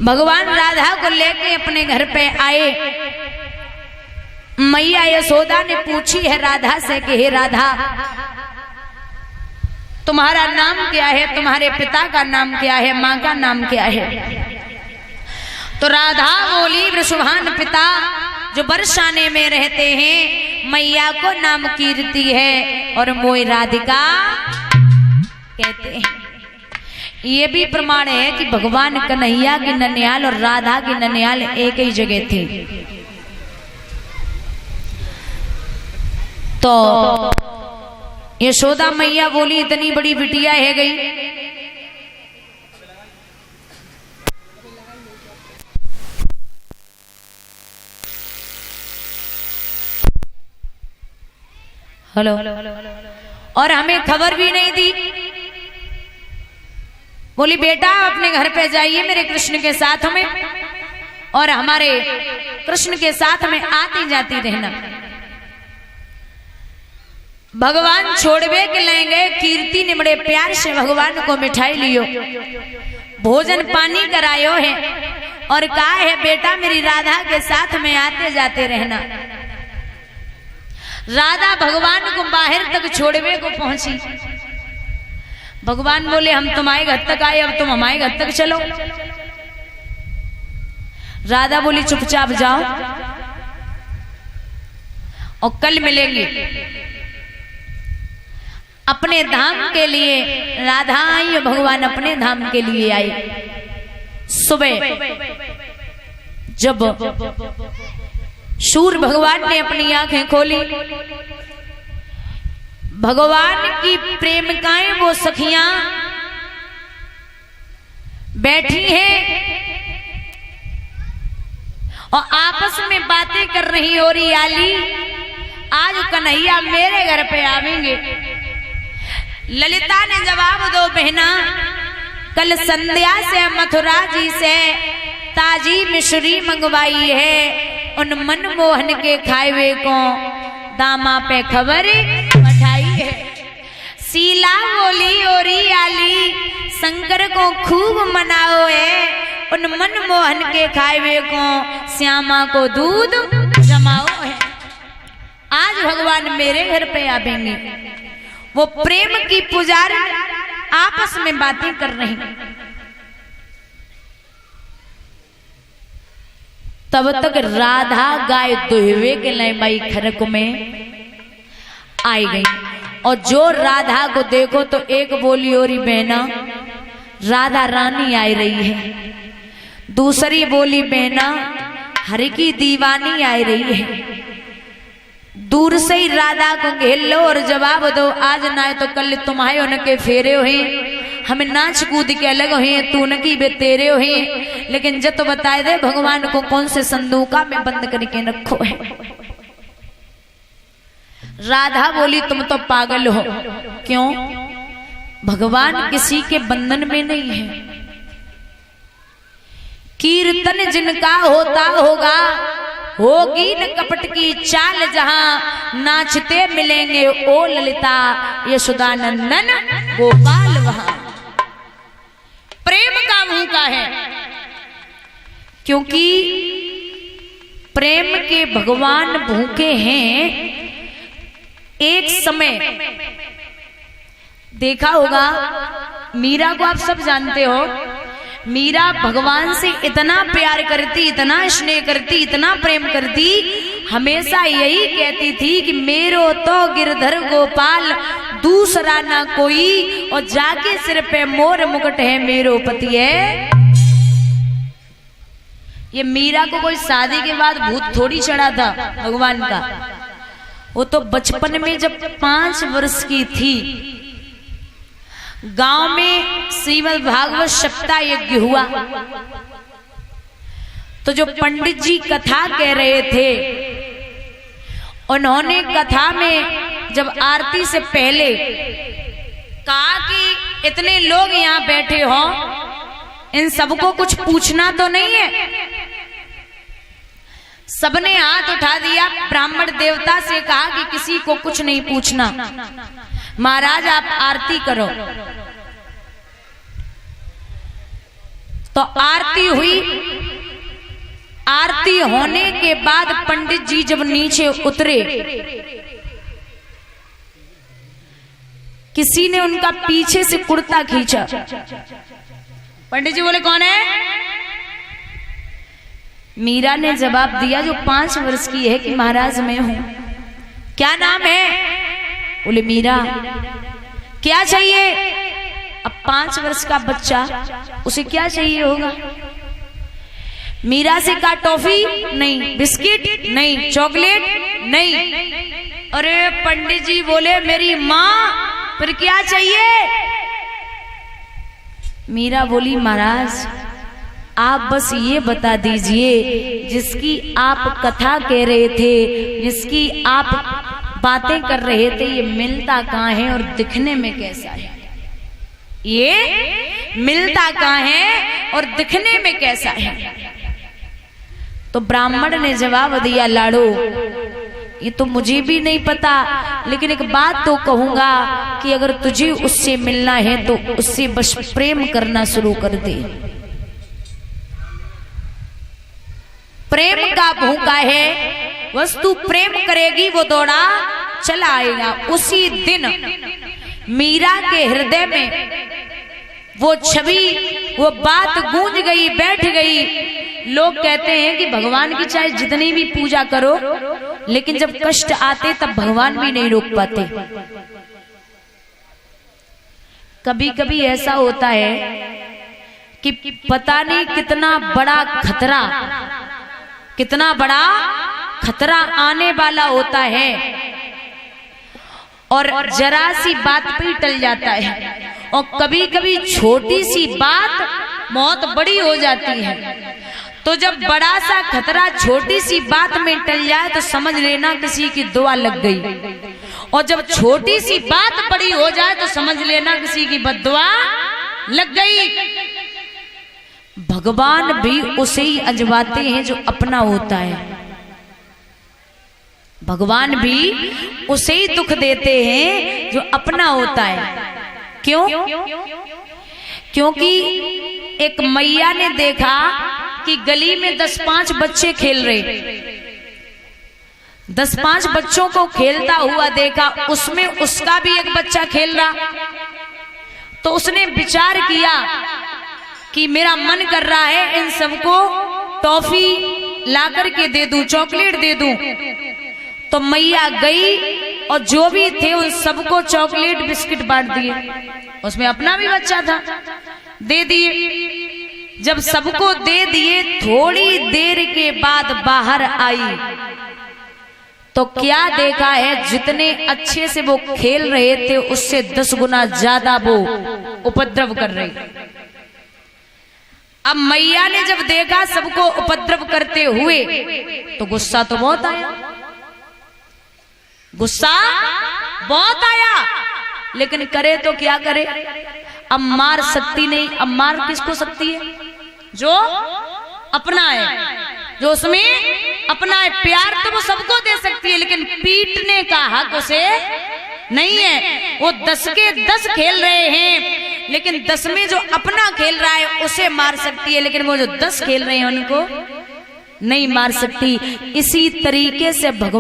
भगवान राधा को लेके अपने घर पे आए। मैया यशोदा ने पूछी है राधा से कि हे राधा, तुम्हारा नाम क्या है, तुम्हारे पिता का नाम क्या है, माँ का नाम क्या है? तो राधा बोली, वृषभान पिता जो बरसाने में रहते हैं, मैया को नाम कीर्ति है और मोई राधिका कहते हैं। ये भी प्रमाण है कि भगवान कन्हैया की ननिहाल और राधा की ननिहाल एक ही जगह थी। तो यशोदा मैया बोली, इतनी बड़ी बिटिया है गई, हेलो, और हमें खबर भी नहीं दी। बोली बेटा अपने घर पे जाइए मेरे कृष्ण के साथ में, और हमारे कृष्ण के साथ में आती जाती रहना। भगवान छोड़वे के ले गए। कीर्ति ने बड़े प्यार से भगवान को मिठाई लियो, भोजन पानी करायो है, और कहा है बेटा मेरी राधा के साथ में आते जाते रहना। राधा भगवान को बाहर तक छोड़वे को पहुंची। भगवान बोले हम तुम्हारे घर तक आए, अब तुम हमारे घर तक चलो। राधा बोली चुपचाप जाओ और कल मिलेंगे। अपने धाम के लिए राधा आई और भगवान अपने धाम के लिए आए। सुबह जब सूर्य भगवान ने अपनी आंखें खोली, भगवान की प्रेमिकाएं वो सखियां बैठी हैं और आपस में बातें कर रही हो रही, आली आज कन्हैया मेरे घर पे आवेंगे। ललिता ने जवाब दो बहना, कल संध्या से मथुरा जी से ताजी मिश्री मंगवाई है, उन मनमोहन के खाए को दामा पे खबर पठाई है। शीला बोली ओरी आली शंकर को खूब मनाओ है, उन मनमोहन के खाए को श्यामा को दूध जमाओ है। आज भगवान मेरे घर पे आवेंगे। वो प्रेम की पुजारी आपस में बातें कर रही। तब तक राधा गाय दुहवे के लिए माई खरक में आई गई, और जो राधा को देखो तो एक बोली और बहना राधा रानी आई रही है, दूसरी बोली बहना हरि की दीवानी आई रही है। दूर से ही राधा को घेर लो और जवाब दो, आज ना तो कल तुम्हारे उनके फेरे हुए, हमें नाच कूद के अलग हुए, तू उनकी बे तेरे हुए। लेकिन जब तो बताए दे भगवान को कौन से संदूका में बंद करके रखो है। राधा बोली तुम तो पागल हो, क्यों? भगवान किसी के बंधन में नहीं है। कीर्तन जिनका होता होगा, होगी न कपट की चाल, जहां नाचते मिलेंगे ओ ललिता यशोदा नंदन गोपाल, वहां प्रेम का भूखा है। क्योंकि प्रेम के भगवान भूखे हैं। एक समय देखा होगा, मीरा को आप सब जानते हो, मीरा भगवान से इतना प्यार करती, इतना स्नेह करती, इतना प्रेम करती, हमेशा यही कहती थी कि मेरो तो गिरधर गोपाल दूसरा ना कोई, और जाके सिर पे मोर मुकुट है मेरो पति है। ये मीरा को कोई शादी के बाद भूत थोड़ी चढ़ा था भगवान का। वो तो बचपन में जब 5 वर्ष की थी, गांव में श्रीमद् भागवत सप्ताह यज्ञ हुआ, तो जो पंडित जी कथा कह रहे थे, उन्होंने कथा में जब आरती से पहले कहा कि इतने लोग यहाँ बैठे हो, इन सबको कुछ पूछना तो नहीं है। सबने हाथ उठा दिया। ब्राह्मण देवता से कहा कि किसी को कुछ नहीं पूछना, महाराज आप आरती करो। तो आरती हुई। आरती होने के बाद पंडित जी जब नीचे उतरे, किसी ने उनका पीछे से कुर्ता खींचा। पंडित जी बोले कौन है? मीरा ने जवाब दिया जो 5 वर्ष की है कि महाराज मैं हूं। क्या नाम है? बोले मीरा। क्या चाहिए? अब 5 वर्ष का बच्चा, उसे क्या चाहिए होगा? मीरा से कहा टॉफी नहीं, बिस्किट नहीं, चॉकलेट नहीं। अरे पंडित जी बोले मेरी माँ, फिर क्या चाहिए? मीरा बोली महाराज आप बस ये बता दीजिए, जिसकी आप कथा कह रहे थे, जिसकी आप बातें कर रहे थे, ये मिलता कहाँ है और दिखने में कैसा है? ये मिलता कहाँ है और दिखने में कैसा है? तो ब्राह्मण ने जवाब दिया लाड़ो ये तो मुझे भी नहीं पता, लेकिन एक बात तो कहूंगा कि अगर तुझे उससे मिलना है तो उससे बस प्रेम करना शुरू कर दे। प्रेम का भूखा है, वस्तु प्रेम करेगी वो दौड़ा चला आएगा। उसी दिन मीरा के हृदय में वो छवि, वो बात गूंज गई, बैठ गई। लोग कहते हैं कि भगवान की चाहे जितनी भी पूजा करो, लेकिन जब कष्ट आते तब भगवान भी नहीं रोक पाते। कभी कभी ऐसा होता है कि पता नहीं कितना बड़ा खतरा आने वाला होता है और जरा सी बात पे ही टल जाता है। और कभी कभी छोटी सी बात बहुत बड़ी हो जाती है। तो जब बड़ा सा खतरा छोटी सी बात में टल जाए तो समझ लेना किसी की दुआ लग गई, और जब छोटी सी बात बड़ी हो जाए तो समझ लेना किसी की बद्दुआ लग गई। भगवान भी उसे ही अजमाते हैं जो अपना होता है। भगवान भी उसे ही दुख देते हैं जो अपना होता है। क्यों? क्योंकि एक मैया ने देखा कि गली में 10-5 बच्चे खेल रहे, 10-5 बच्चों को खेलता हुआ देखा, उसमें उसका भी एक बच्चा खेल रहा। तो उसने विचार किया कि मेरा मन कर रहा है इन सबको टॉफी ला करके दे दूं, चॉकलेट दे दूं। तो मैया गई और जो भी थे उन सबको चॉकलेट बिस्किट बांट दिए। उसमें अपना भी बच्चा था, दे दिए। जब सबको दे दिए, थोड़ी देर के बाद बाहर आई तो क्या देखा है, जितने अच्छे से वो खेल रहे थे उससे 10 गुना ज्यादा वो उपद्रव कर रहे। अब मैया ने जब देखा सबको उपद्रव करते हुए तो गुस्सा तो बहुत आया, गुस्सा बहुत आया, लेकिन करे तो क्या करे? अब मार सकती नहीं। अब मार किसको सकती है? जो अपना है, जो उसमें अपना है। प्यार तो वो सबको दे सकती है, लेकिन पीटने का हक उसे नहीं है। वो 10 के 10 खेल रहे हैं, लेकिन 10 में जो अपना खेल रहा है उसे मार सकती है, लेकिन वो जो 10 खेल रहे हैं उनको नहीं मार सकती। इसी तरीके से भगवान